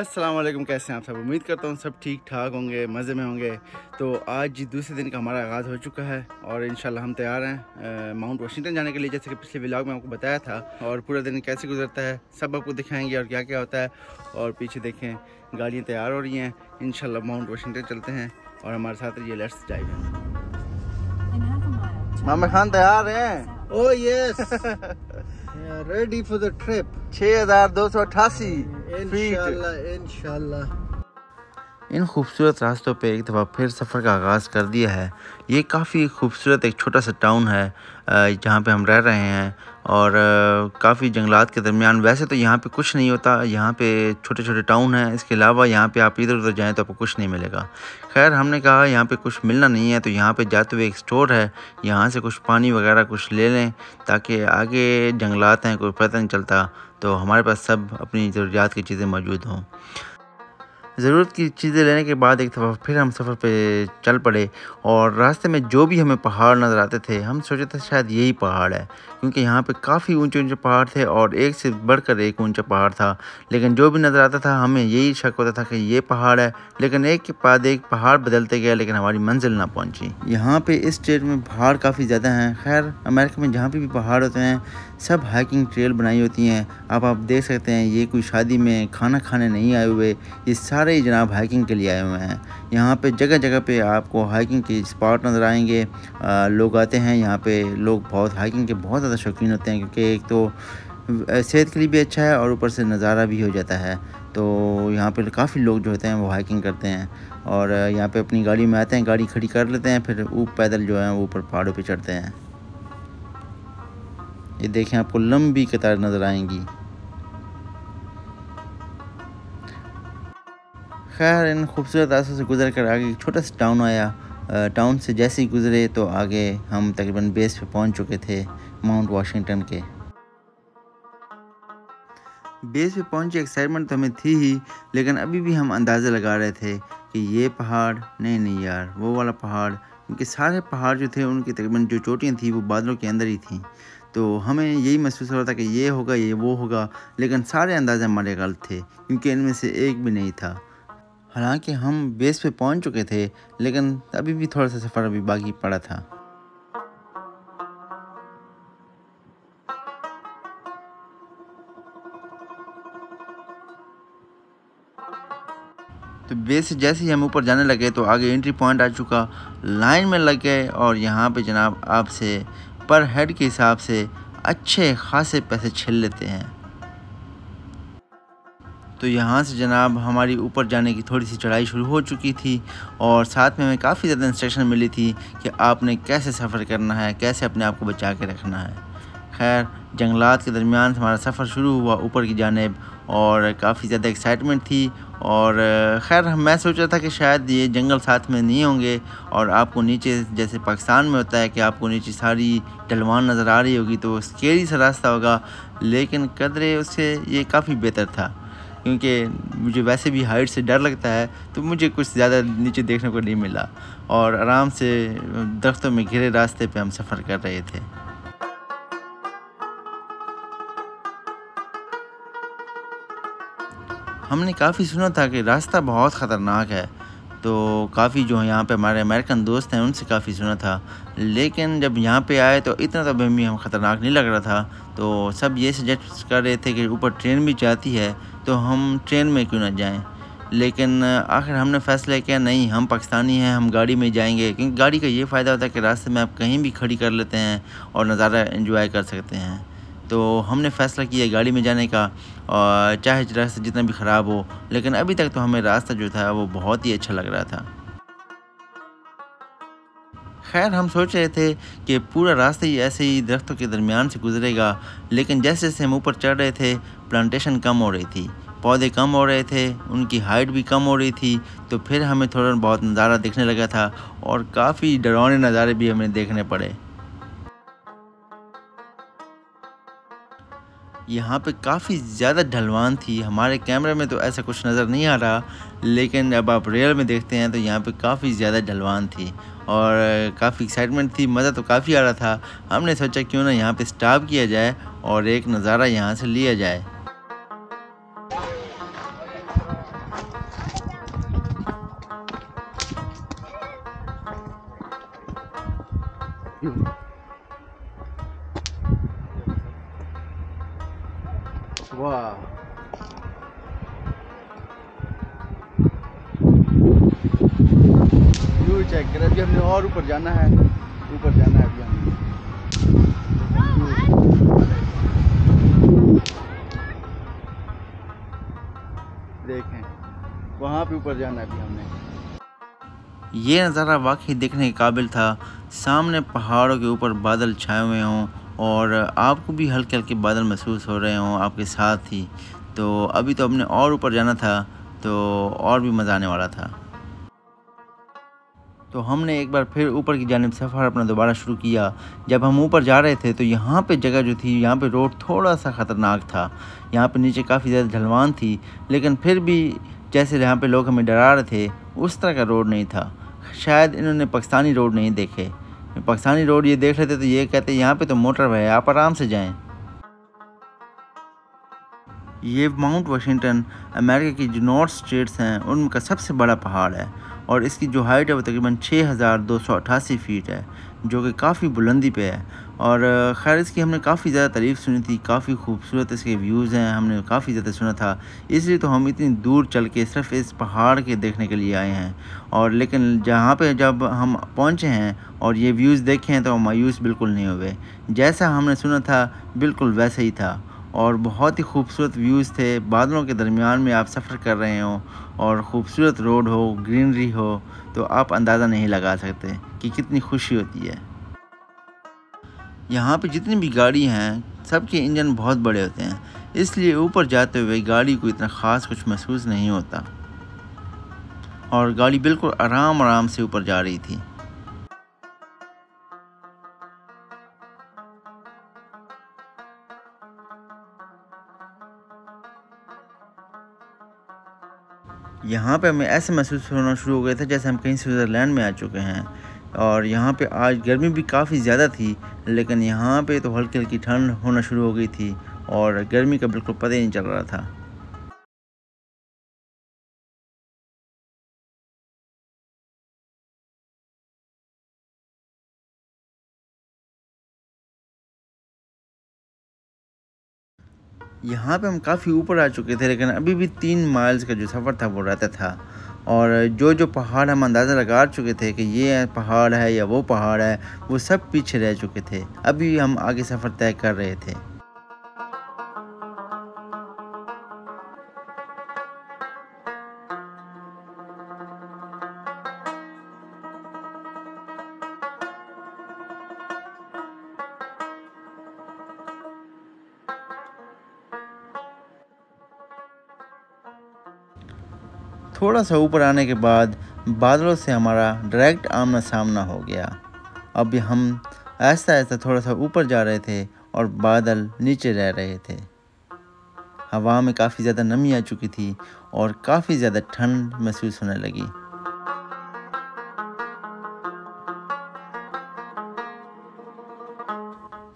अस्सलाम वालेकुम, कैसे हैं आप सब। उम्मीद करता हूँ सब ठीक ठाक होंगे, मज़े में होंगे। तो आज दूसरे दिन का हमारा आगाज़ हो चुका है और इंशाल्लाह हम तैयार हैं माउंट वाशिंगटन जाने के लिए, जैसे कि पिछले व्लॉग में आपको बताया था। और पूरा दिन कैसे गुजरता है सब आपको दिखाएंगे और क्या क्या होता है। और पीछे देखें गाड़ियाँ तैयार हो रही हैं, इंशाल्लाह माउंट वाशिंगटन चलते हैं और हमारे साथ रहिए। Let's drive. मामा खान तैयार हैं? Oh yes, ready for the trip. 6288 इंशाल्लाह। इन खूबसूरत रास्तों पे एक दफ़ा फिर सफ़र का आगाज़ कर दिया है। ये काफ़ी खूबसूरत एक छोटा सा टाउन है जहाँ पे हम रह रहे हैं और काफ़ी जंगलात के दरमियान। वैसे तो यहाँ पे कुछ नहीं होता, यहाँ पे छोटे छोटे टाउन हैं। इसके अलावा यहाँ पे आप इधर उधर जाएँ तो आपको कुछ नहीं मिलेगा। खैर हमने कहा यहाँ पे कुछ मिलना नहीं है, तो यहाँ पे जाते हुए एक स्टोर है, यहाँ से कुछ पानी वगैरह कुछ ले लें ताकि आगे जंगलात हैं, कोई पता नहीं चलता, तो हमारे पास सब अपनी ज़रूरियात की चीज़ें मौजूद हों। ज़रूरत की चीज़ें लेने के बाद एक दफ़ा फिर हम सफ़र पे चल पड़े और रास्ते में जो भी हमें पहाड़ नज़र आते थे हम सोचे थे शायद यही पहाड़ है, क्योंकि यहाँ पे काफ़ी ऊंचे ऊंचे पहाड़ थे और एक से बढ़कर एक ऊंचा पहाड़ था। लेकिन जो भी नज़र आता था हमें यही शक होता था कि ये पहाड़ है, लेकिन एक के बाद एक पहाड़ बदलते गए लेकिन हमारी मंजिल ना पहुँची। यहाँ पर इस स्टेट में पहाड़ काफ़ी ज़्यादा हैं। खैर अमेरिका में जहाँ पर भी पहाड़ होते हैं सब हाइकिंग ट्रेल बनाई होती हैं। आप देख सकते हैं ये कोई शादी में खाना खाने नहीं आए हुए, ये सारे जनाब हाइकिंग के लिए आए हुए हैं। यहाँ पे जगह जगह पे आपको हाइकिंग के स्पॉट नज़र आएंगे। लोग आते हैं यहाँ पे, लोग बहुत हाइकिंग के बहुत ज़्यादा शौकीन होते हैं, क्योंकि एक तो सेहत के लिए भी अच्छा है और ऊपर से नज़ारा भी हो जाता है। तो यहाँ पे काफ़ी लोग जो होते हैं वो हाइकिंग करते हैं और यहाँ पे अपनी गाड़ी में आते हैं, गाड़ी खड़ी कर लेते हैं, फिर पैदल जो है वो ऊपर पहाड़ों पर चढ़ते हैं। ये देखें आपको लंबी कतार नज़र आएंगी। खैर इन खूबसूरत रास्तों से गुजर कर आगे एक छोटा सा टाउन आया। टाउन से जैसे ही गुजरे तो आगे हम तकरीबन बेस पे पहुंच चुके थे माउंट वाशिंगटन के। बेस पे पहुंचे एक्साइटमेंट तो हमें थी ही, लेकिन अभी भी हम अंदाज़ा लगा रहे थे कि ये पहाड़ नहीं यार वो वाला पहाड़, क्योंकि सारे पहाड़ जो थे उनकी तकरीबन जो चोटियाँ थी वो बादलों के अंदर ही थी। तो हमें यही महसूस हो रहा था कि ये होगा ये वो होगा, लेकिन सारे अंदाज़े हमारे गलत थे, क्योंकि इनमें से एक भी नहीं था। हालांकि हम बेस पे पहुंच चुके थे, लेकिन अभी भी थोड़ा सा सफ़र अभी बाकी पड़ा था। तो बेस से जैसे ही हम ऊपर जाने लगे तो आगे एंट्री पॉइंट आ चुका, लाइन में लग गए और यहाँ पे जनाब आपसे पर हेड के हिसाब से अच्छे खासे पैसे छिल लेते हैं। तो यहाँ से जनाब हमारी ऊपर जाने की थोड़ी सी चढ़ाई शुरू हो चुकी थी और साथ में हमें काफ़ी ज़्यादा इंस्ट्रक्शन मिली थी कि आपने कैसे सफ़र करना है, कैसे अपने आप को बचा के रखना है। खैर जंगलात के दरमियान हमारा सफ़र शुरू हुआ ऊपर की जानिब और काफ़ी ज़्यादा एक्साइटमेंट थी। और खैर मैं सोच रहा था कि शायद ये जंगल साथ में नहीं होंगे और आपको नीचे जैसे पाकिस्तान में होता है कि आपको नीचे सारी ढलवान नज़र आ रही होगी, तो स्केरी सा रास्ता होगा, लेकिन कदरे उससे ये काफ़ी बेहतर था, क्योंकि मुझे वैसे भी हाइट से डर लगता है, तो मुझे कुछ ज़्यादा नीचे देखने को नहीं मिला और आराम से दरख्तों में घिरे रास्ते पे हम सफ़र कर रहे थे। हमने काफ़ी सुना था कि रास्ता बहुत ख़तरनाक है, तो काफ़ी जो यहाँ पे हमारे अमेरिकन दोस्त हैं उनसे काफ़ी सुना था, लेकिन जब यहाँ पे आए तो इतना तो भी हम ख़तरनाक नहीं लग रहा था। तो सब ये सजेस्ट कर रहे थे कि ऊपर ट्रेन भी जाती है तो हम ट्रेन में क्यों ना जाएं, लेकिन आखिर हमने फ़ैसला किया नहीं, हम पाकिस्तानी हैं, हम गाड़ी में जाएंगे, क्योंकि गाड़ी का ये फ़ायदा होता है कि रास्ते में आप कहीं भी खड़ी कर लेते हैं और नज़ारा एंजॉय कर सकते हैं। तो हमने फ़ैसला किया गाड़ी में जाने का, और चाहे रास्ता जितना भी ख़राब हो, लेकिन अभी तक तो हमें रास्ता जो था वो बहुत ही अच्छा लग रहा था। खैर हम सोच रहे थे कि पूरा रास्ता ही ऐसे ही दरख्तों के दरमियान से गुजरेगा, लेकिन जैसे जैसे हम ऊपर चढ़ रहे थे प्लांटेशन कम हो रही थी, पौधे कम हो रहे थे, उनकी हाइट भी कम हो रही थी, तो फिर हमें थोड़ा बहुत नज़ारा दिखने लगा था और काफ़ी डरावने नज़ारे भी हमें देखने पड़े। यहाँ पे काफ़ी ज़्यादा ढलवान थी, हमारे कैमरे में तो ऐसा कुछ नज़र नहीं आ रहा, लेकिन अब आप रियल में देखते हैं तो यहाँ पे काफ़ी ज़्यादा ढलवान थी और काफ़ी एक्साइटमेंट थी, मज़ा तो काफ़ी आ रहा था। हमने सोचा क्यों ना यहाँ पे स्टॉप किया जाए और एक नज़ारा यहाँ से लिया जाए। व्यू। वाह, व्यू चेक करें। अभी हमने और ऊपर जाना है, ऊपर जाना है अभी हमने। देखें, वहाँ पे ऊपर जाना है अभी हमने। ये नज़ारा वाकई देखने के काबिल था। सामने पहाड़ों के ऊपर बादल छाए हुए हों और आपको भी हल्के हल्के बादल महसूस हो रहे हों आपके साथ ही। तो अभी तो हमने और ऊपर जाना था, तो और भी मज़ा आने वाला था। तो हमने एक बार फिर ऊपर की जानिब सफ़र अपना दोबारा शुरू किया। जब हम ऊपर जा रहे थे तो यहाँ पे जगह जो थी, यहाँ पे रोड थोड़ा सा ख़तरनाक था। यहाँ पे नीचे काफ़ी ज़्यादा ढलवान थी, लेकिन फिर भी जैसे यहाँ पे लोग हमें डरा रहे थे उस तरह का रोड नहीं था। शायद इन्होंने पाकिस्तानी रोड नहीं देखे। पाकिस्तानी रोड ये देख लेते तो ये कहते यहाँ पे तो मोटरवे है, आप आराम से जाएँ। ये माउंट वाशिंगटन अमेरिका की जो नॉर्थ स्टेट्स हैं उनका सबसे बड़ा पहाड़ है और इसकी जो हाइट है वो तकरीबन 6288 फीट है, जो कि काफ़ी बुलंदी पे है। और खैर इसकी हमने काफ़ी ज़्यादा तारीफ़ सुनी थी, काफ़ी खूबसूरत इसके व्यूज़ हैं, हमने काफ़ी ज़्यादा सुना था। इसलिए तो हम इतनी दूर चल के सिर्फ इस पहाड़ के देखने के लिए आए हैं। और लेकिन जहाँ पे जब हम पहुँचे हैं और ये व्यूज़ देखे हैं तो हम मायूस बिल्कुल नहीं हुए। जैसा हमने सुना था बिल्कुल वैसे ही था और बहुत ही खूबसूरत व्यूज़ थे। बादलों के दरमियान में आप सफ़र कर रहे हो और ख़ूबसूरत रोड हो, ग्रीनरी हो, तो आप अंदाज़ा नहीं लगा सकते कि कितनी खुशी होती है। यहाँ पे जितनी भी गाड़ी हैं सबके इंजन बहुत बड़े होते हैं, इसलिए ऊपर जाते हुए गाड़ी को इतना ख़ास कुछ महसूस नहीं होता और गाड़ी बिल्कुल आराम आराम से ऊपर जा रही थी। यहाँ पे हमें ऐसे महसूस होना शुरू हो गया था जैसे हम कहीं स्विट्ज़रलैंड में आ चुके हैं। और यहाँ पे आज गर्मी भी काफ़ी ज़्यादा थी, लेकिन यहाँ पे तो हल्की हल्की ठंड होना शुरू हो गई थी और गर्मी का बिल्कुल पता ही नहीं चल रहा था। यहाँ पे हम काफ़ी ऊपर आ चुके थे, लेकिन अभी भी 3 माइल्स का जो सफ़र था वो रहता था। और जो पहाड़ हम अंदाज़ा लगा चुके थे कि ये पहाड़ है या वो पहाड़ है, वो सब पीछे रह चुके थे। अभी हम आगे सफ़र तय कर रहे थे। थोड़ा सा ऊपर आने के बाद बादलों से हमारा डायरेक्ट आमना सामना हो गया। अब हम आहिस्ता आहिस्ता थोड़ा सा ऊपर जा रहे थे और बादल नीचे रह रहे थे। हवा में काफ़ी ज़्यादा नमी आ चुकी थी और काफ़ी ज़्यादा ठंड महसूस होने लगी।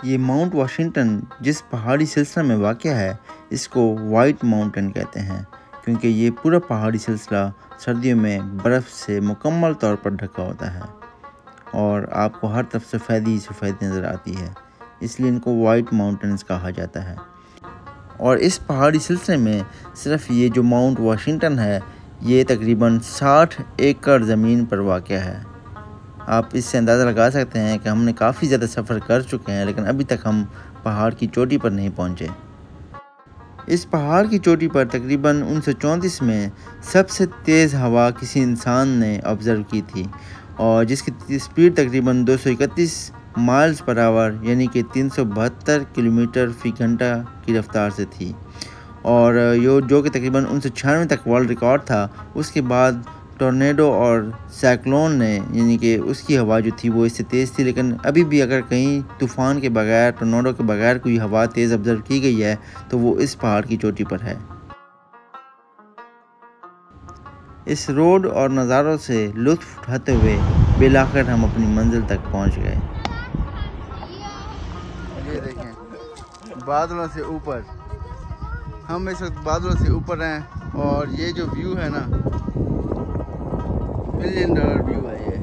ये माउंट वाशिंगटन जिस पहाड़ी सिलसिला में वाक़या है, इसको वाइट माउंटेन कहते हैं, क्योंकि ये पूरा पहाड़ी सिलसिला सर्दियों में बर्फ़ से मुकम्मल तौर पर ढका होता है और आपको हर तरफ सफ़ेदी ही सफ़ेदी नज़र आती है, इसलिए इनको वाइट माउंटेन्स कहा जाता है। और इस पहाड़ी सिलसिले में सिर्फ ये जो माउंट वाशिंगटन है, ये तकरीबन 60 एकड़ ज़मीन पर वाक़या है। आप इससे अंदाज़ा लगा सकते हैं कि हमने काफ़ी ज़्यादा सफ़र कर चुके हैं, लेकिन अभी तक हम पहाड़ की चोटी पर नहीं पहुँचे। इस पहाड़ की चोटी पर तकरीबन 1934 में सबसे तेज़ हवा किसी इंसान ने ऑब्ज़र्व की थी और जिसकी स्पीड तकरीबन 231 माइल्स पर आवर यानी कि 372 किलोमीटर फ़ी घंटा की रफ़्तार से थी। और जो कि तकरीबन 1996 तक वर्ल्ड रिकॉर्ड था। उसके बाद टॉर्नेडो और साइक्लोन ने यानी कि उसकी हवा जो थी वो इससे तेज़ थी, लेकिन अभी भी अगर कहीं तूफ़ान के बगैर, टॉर्नेडो के बगैर कोई हवा तेज़ ऑब्ज़र्व की गई है तो वो इस पहाड़ की चोटी पर है। इस रोड और नज़ारों से लुत्फ़ उठाते हुए बिलाखिर हम अपनी मंजिल तक पहुंच गए। ये देखें, बादलों से ऊपर, हम इस वक्त बादलों से ऊपर हैं और ये जो व्यू है ना, $1 मिलियन व्यू है ये।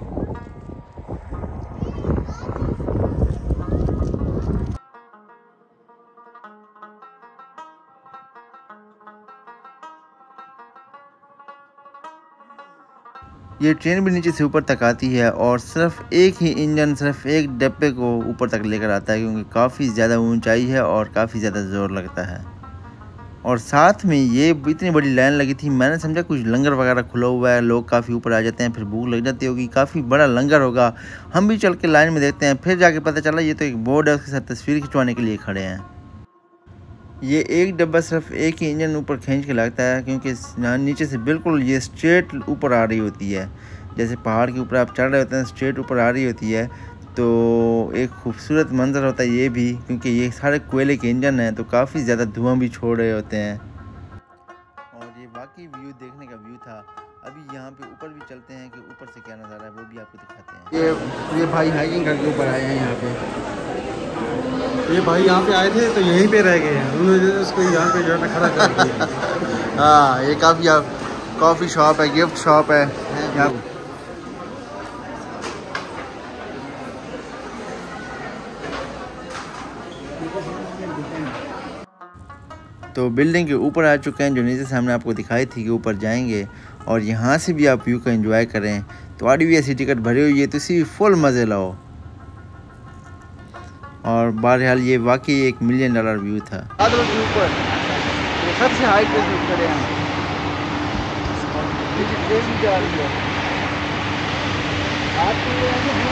ये ट्रेन भी नीचे से ऊपर तक आती है और सिर्फ एक ही इंजन सिर्फ एक डब्बे को ऊपर तक लेकर आता है, क्योंकि काफ़ी ज़्यादा ऊंचाई है और काफ़ी ज़्यादा ज़ोर लगता है। और साथ में ये इतनी बड़ी लाइन लगी थी, मैंने समझा कुछ लंगर वगैरह खुला हुआ है, लोग काफ़ी ऊपर आ जाते हैं, फिर भूख लग जाती होगी, काफ़ी बड़ा लंगर होगा। हम भी चल के लाइन में देखते हैं, फिर जाके पता चला ये तो एक बोर्ड है, उसके साथ तस्वीर खिंचवाने के लिए खड़े हैं। ये एक डब्बा सिर्फ एक ही इंजन ऊपर खींच के लगता है, क्योंकि नीचे से बिल्कुल ये स्ट्रेट ऊपर आ रही होती है। जैसे पहाड़ के ऊपर आप चढ़ रहे होते हैं, स्ट्रेट ऊपर आ रही होती है। तो एक खूबसूरत मंजर होता है ये भी, क्योंकि ये सारे कोयले के इंजन हैं, तो काफ़ी ज़्यादा धुआं भी छोड़ रहे होते हैं। और ये वाकई व्यू देखने का व्यू था। अभी यहाँ पे ऊपर भी चलते हैं कि ऊपर से क्या नज़ारा है वो भी आपको दिखाते हैं। ये भाई हाइकिंग करके ऊपर आए हैं यहाँ पे। ये भाई यहाँ पे आए थे तो यहीं पे रह गए हैं, उन्होंने उसको यहाँ पे जो है खड़ा कर दिया। हाँ, ये काफ़ी कॉफ़ी शॉप है, गिफ्ट शॉप है यहाँ। तो बिल्डिंग के ऊपर आ चुके हैं, जो नीचे से हमने आपको दिखाई थी कि ऊपर जाएंगे और यहाँ से भी आप व्यू का एंजॉय करें। तो RDVSC टिकट भरी हुई है, तो इसी फुल मज़े लो। और बहरहाल ये वाकई $1 मिलियन व्यू था। ऊपर सबसे हाई पे खड़े हैं,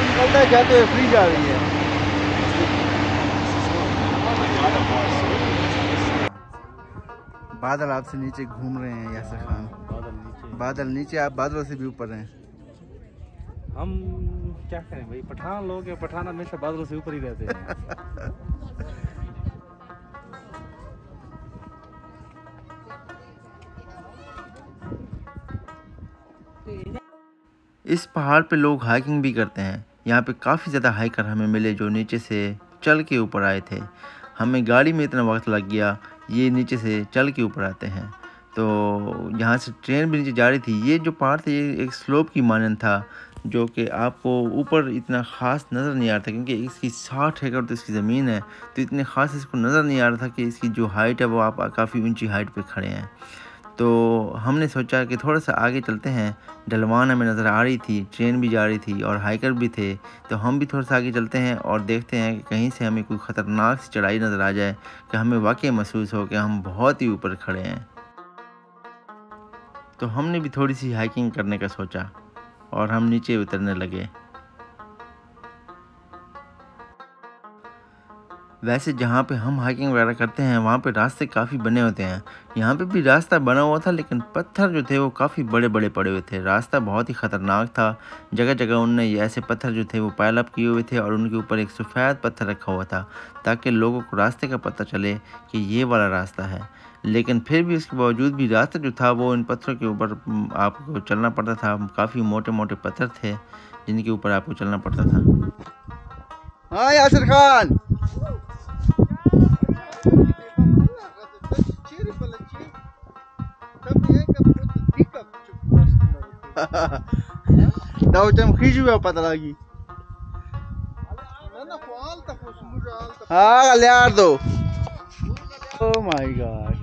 निकलता जाते हुए फ्री जा रही है। बादल आपसे नीचे घूम रहे हैं यासर खान। बादल नीचे, आप बादलों से भी ऊपर हैं। हम क्या करें भाई, पठान लोग हैं, पठान हमेशा बादलों से ऊपर ही रहते हैं। इस पहाड़ पे लोग हाइकिंग भी करते हैं। यहाँ पे काफ़ी ज़्यादा हाइकर हमें मिले जो नीचे से चल के ऊपर आए थे। हमें गाड़ी में इतना वक्त लग गया, ये नीचे से चल के ऊपर आते हैं। तो यहाँ से ट्रेन भी नीचे जा रही थी। ये जो पहाड़ थे ये एक स्लोप की मानंद था, जो कि आपको ऊपर इतना ख़ास नज़र नहीं आ रहा था, क्योंकि इसकी 60 एकड़ तो इसकी ज़मीन है, तो इतने ख़ास इसको नज़र नहीं आ रहा था कि इसकी जो हाइट है वो आप काफ़ी ऊंची हाइट पे खड़े हैं। तो हमने सोचा कि थोड़ा सा आगे चलते हैं। ढलवान हमें नज़र आ रही थी, ट्रेन भी जा रही थी और हाइकर भी थे, तो हम भी थोड़ा सा आगे चलते हैं और देखते हैं कि कहीं से हमें कोई ख़तरनाक सी चढ़ाई नज़र आ जाए कि हमें वाकई महसूस हो कि हम बहुत ही ऊपर खड़े हैं। तो हमने भी थोड़ी सी हाइकिंग करने का सोचा और हम नीचे उतरने लगे। वैसे जहाँ पे हम हाइकिंग वगैरह करते हैं वहाँ पे रास्ते काफ़ी बने होते हैं। यहाँ पे भी रास्ता बना हुआ था, लेकिन पत्थर जो थे वो काफ़ी बड़े बड़े पड़े हुए थे। रास्ता बहुत ही ख़तरनाक था। जगह जगह उनने ये ऐसे पत्थर जो थे वो पाइल अप किए हुए थे और उनके ऊपर एक सफ़ेद पत्थर रखा हुआ था, ताकि लोगों को रास्ते का पता चले कि ये वाला रास्ता है। लेकिन फिर भी उसके बावजूद भी रास्ता जो था वो इन पत्थरों के ऊपर आपको चलना पड़ता था। काफ़ी मोटे मोटे पत्थर थे जिनके ऊपर आपको चलना पड़ता था। हाँ यासर खान, दाऊचम खींचुआ पता लगी। हाँ यार दो। ओह माय गॉड,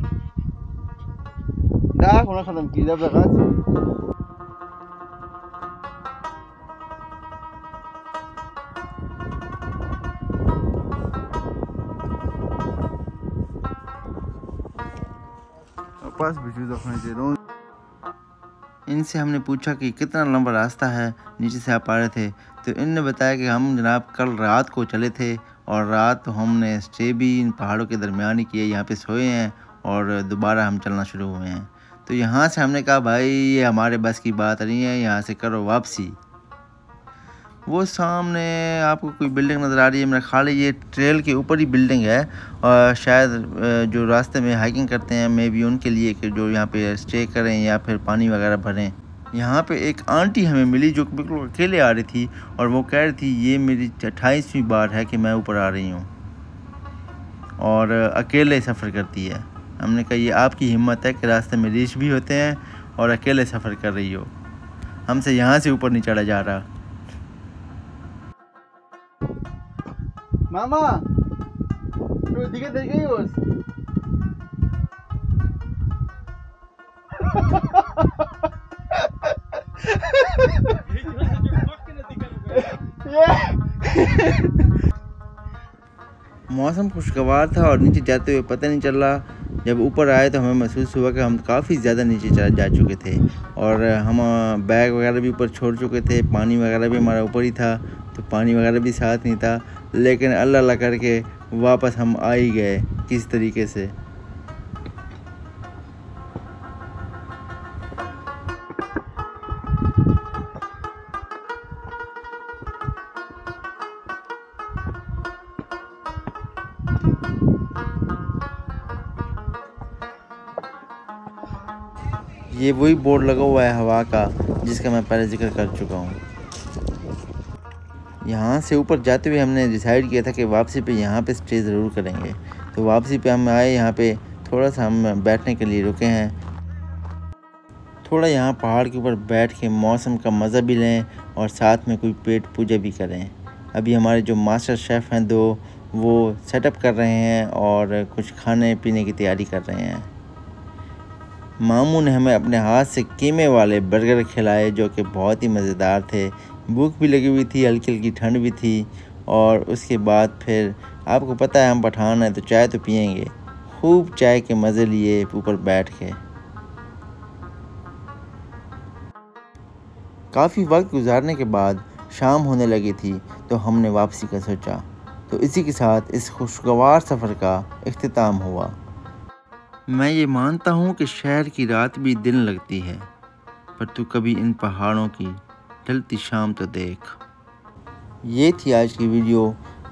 डाक होना खत्म की जब तक। पास इनसे हमने पूछा कि कितना लंबा रास्ता है नीचे से आप आ रहे थे, तो इनने बताया कि हम जनाब कल रात को चले थे और रात हमने स्टे भी इन पहाड़ों के दरमियान ही किए, यहाँ पे सोए हैं और दोबारा हम चलना शुरू हुए हैं। तो यहाँ से हमने कहा भाई ये हमारे बस की बात नहीं है, यहाँ से करो वापसी। वो सामने आपको कोई बिल्डिंग नज़र आ रही है, मेरा ख्याल है ये ट्रेल के ऊपर ही बिल्डिंग है और शायद जो रास्ते में हाइकिंग करते हैं मे भी उनके लिए कि जो यहाँ पे स्टे करें या फिर पानी वगैरह भरें। यहाँ पे एक आंटी हमें मिली जो बिल्कुल अकेले आ रही थी और वो कह रही थी ये मेरी 28वीं बार है कि मैं ऊपर आ रही हूँ और अकेले सफ़र करती है। हमने कहा ये आपकी हिम्मत है कि रास्ते में रीछ भी होते हैं और अकेले सफ़र कर रही हो, हमसे यहाँ से ऊपर नहीं चढ़ा जा रहा। मामा तो दिखे देख गई बस। मौसम खुशगवार था और नीचे जाते हुए पता नहीं चल रहा। जब ऊपर आए तो हमें महसूस हुआ कि हम काफ़ी ज़्यादा नीचे जा चुके थे और हम बैग वगैरह भी ऊपर छोड़ चुके थे। पानी वगैरह भी हमारा ऊपर ही था, तो पानी वगैरह भी साथ नहीं था, लेकिन अल्लाह अल्लाह करके वापस हम आ ही गए किस तरीके से। ये वही बोर्ड लगा हुआ है हवा का, जिसका मैं पहले जिक्र कर चुका हूँ। यहाँ से ऊपर जाते हुए हमने डिसाइड किया था कि वापसी पे यहाँ पे स्टे ज़रूर करेंगे। तो वापसी पे हम आए, यहाँ पे थोड़ा सा हम बैठने के लिए रुके हैं। थोड़ा यहाँ पहाड़ के ऊपर बैठ के मौसम का मज़ा भी लें और साथ में कोई पेट पूजा भी करें। अभी हमारे जो मास्टर शेफ़ हैं दो, वो सेटअप कर रहे हैं और कुछ खाने पीने की तैयारी कर रहे हैं। मामू ने हमें अपने हाथ से कीमे वाले बर्गर खिलाए जो कि बहुत ही मज़ेदार थे। भूख भी लगी हुई थी, हल्की हल्की ठंड भी थी। और उसके बाद फिर आपको पता है हम पठान हैं तो चाय तो पियेंगे। खूब चाय के मज़े लिए ऊपर बैठ के। काफ़ी वक्त गुजारने के बाद शाम होने लगी थी तो हमने वापसी का सोचा। तो इसी के साथ इस खुशगवार सफ़र का इख्तिताम हुआ। मैं ये मानता हूँ कि शहर की रात भी दिन लगती है, पर तू कभी इन पहाड़ों की ढलती शाम तो देख। ये थी आज की वीडियो।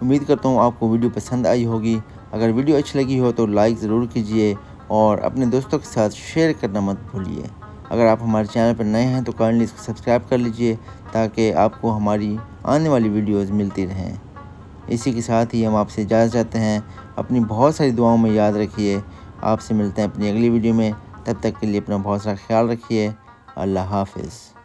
उम्मीद करता हूँ आपको वीडियो पसंद आई होगी। अगर वीडियो अच्छी लगी हो तो लाइक ज़रूर कीजिए और अपने दोस्तों के साथ शेयर करना मत भूलिए। अगर आप हमारे चैनल पर नए हैं तो काइंडली इसको सब्सक्राइब कर लीजिए ताकि आपको हमारी आने वाली वीडियोज़ मिलती रहें। इसी के साथ ही हम आपसे इजाज़त चाहते हैं। अपनी बहुत सारी दुआओं में याद रखिए। आपसे मिलते हैं अपनी अगली वीडियो में। तब तक के लिए अपना बहुत सारा ख्याल रखिए। अल्लाह हाफ़िज़।